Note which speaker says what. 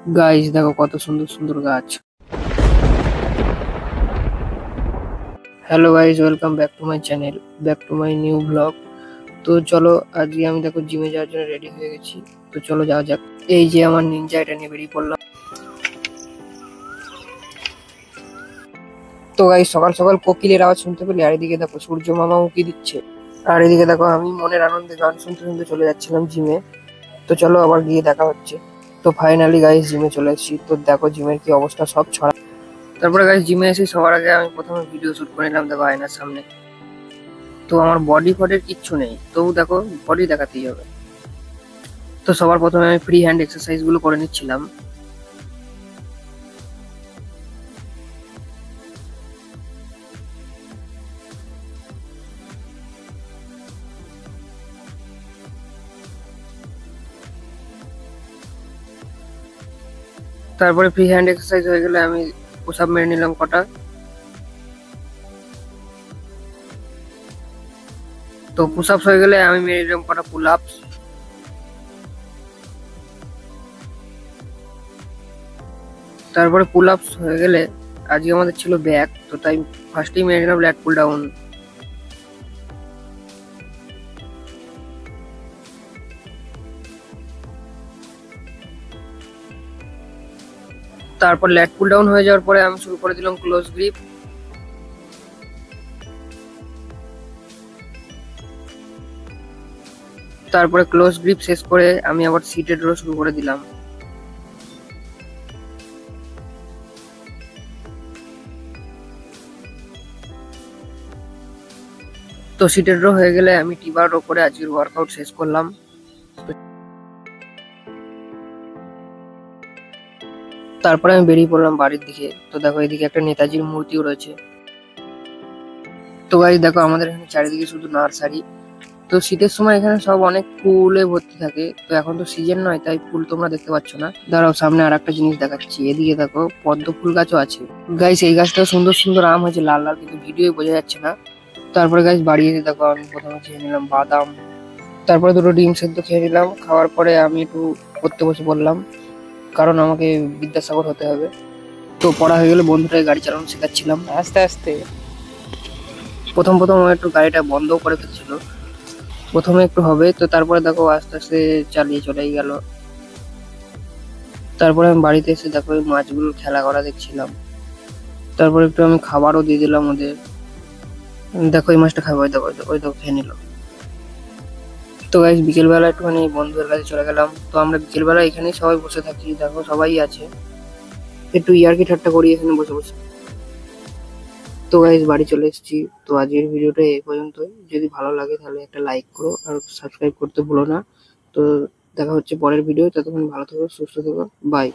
Speaker 1: Guys দেখো কত সুন্দর সুন্দর গাছ। Hello guys, welcome back to my channel, back to my new blog. তো চলো, আজকে আমি দেখো জিমে যাওয়ার জন্য রেডি হয়ে গেছি। তো চলো যাওয়া যাক। এই যে আমার নিনজা, এটা নিয়ে বেরিয়ে পড়লাম। তো গাইস, সকাল সকাল কোকিলের আওয়াজ শুনতে পেলে, আর এদিকে দেখো সূর্য মামা উঁকি দিচ্ছে। আর এদিকে দেখো আমি মনের আনন্দে গান শুনতে শুনতে চলে যাচ্ছিলাম জিমে। তো চলো আবার গিয়ে দেখা হচ্ছে। তো ফাইনালি গাইস জিমে চলে এসেছি। তো দেখো জিমের কি অবস্থা, সব ছড়া। তারপরে গাইস জিমে এসে সবার আগে আমি প্রথমে ভিডিও শুট করে নিলাম দেখো আয়নার সামনে। তো আমার বডি ফডের কিচ্ছু নেই, তবু দেখো বডি দেখাতেই হবে। তো সবার প্রথমে আমি ফ্রি হ্যান্ড এক্সারসাইজ গুলো করে নিচ্ছিলাম। তারপরে ফ্রি হ্যান্ড এক্সারসাইজ হয়ে গেলে আমি পুশ আপ মেরে নিলাম কটা। তো পুশ আপস হয়ে গেলে আমি মেরে নিলাম কটা পুল আপস। তারপরে পুল আপস হয়ে গেলে আজকে আমাদের ছিল ব্যাক, তো তাই ফার্স্টেই মেরে নিলাম ল্যাট পুল ডাউন। তারপর ল্যাট পুল ডাউন হয়ে যাওয়ার পরে আমি শুরু করে দিলাম ক্লোজ গ্রিপ। তারপরে ক্লোজ গ্রিপ শেষ করে আমি আবার সিটেড রো শুরু করে দিলাম। তো সিটেড রো হয়ে গেলে আমি টিবার রো করে আজকের ওয়ার্কআউট শেষ করলাম। তারপরে আমি বেরিয়ে পড়লাম বাড়ির দিকে। তো দেখো এদিকে একটা নেতাজির মূর্তিও রয়েছে। তো গাইস দেখো আমাদের এখানে চারিদিকে শুধু নার্সারি। তো শীতের সময় এখানে সব অনেক ফুলে ভর্তি থাকে। তো এখন তো সিজন নয়, তাই ফুল তোমরা দেখতে পাচ্ছ না। দাঁড়াও, সামনে আর একটা জিনিস দেখাচ্ছি। এদিকে দেখো পদ্ম ফুল গাছও আছে। গাইস এই গাছটা সুন্দর সুন্দর আম হয়েছে লাল লাল, কিন্তু ভিডিও বোঝা যাচ্ছে না। তারপরে গাইস বাড়ি এসে দেখো আমি প্রথমে খেয়ে নিলাম বাদাম। তারপরে দুটো ডিম সেদ্ধ খেয়ে নিলাম। খাওয়ার পরে আমি একটু পড়তে বসে পড়লাম, কারণ আমাকে বিদ্যাসাগর হতে হবে। তো পড়া হয়ে গেলে বন্ধুটাকে গাড়ি চালানো শেখাচ্ছিলাম আস্তে আস্তে। প্রথম প্রথম ও একটু গাড়িটা বন্ধও করে ফেলছিল। প্রথমে একটু হবে, তো তারপরে দেখো আস্তে আস্তে চালিয়ে চলেই গেল। তারপরে আমি বাড়িতে এসে দেখো ওই মাছগুলোর খেলা করা দেখছিলাম। তারপরে একটু আমি খাবারও দিয়ে দিলাম ওদের। দেখো এই মাছটা খাবো, ওই দেখো ওই দেখো খেয়ে নিল। তো গাইস বিকেলবেলা একটুখানি বন্ধুদের কাছে চলে গেলাম। তো আমরা বিকেলবেলা এখানেই সবাই বসে থাকি, দেখো সবাই আছে। একটু ইয়ার্কি ঠাট্টা করি এখানে বসে বসে। তো গাইস বাড়ি চলে এসেছি। তো আজকের ভিডিওটা এই পর্যন্তই। যদি ভালো লাগে তাহলে একটা লাইক করো আর সাবস্ক্রাইব করতে ভুলো না। তো দেখা হচ্ছে পরের ভিডিও। ততক্ষণ ভালো থেকো, সুস্থ থেকো, বাই।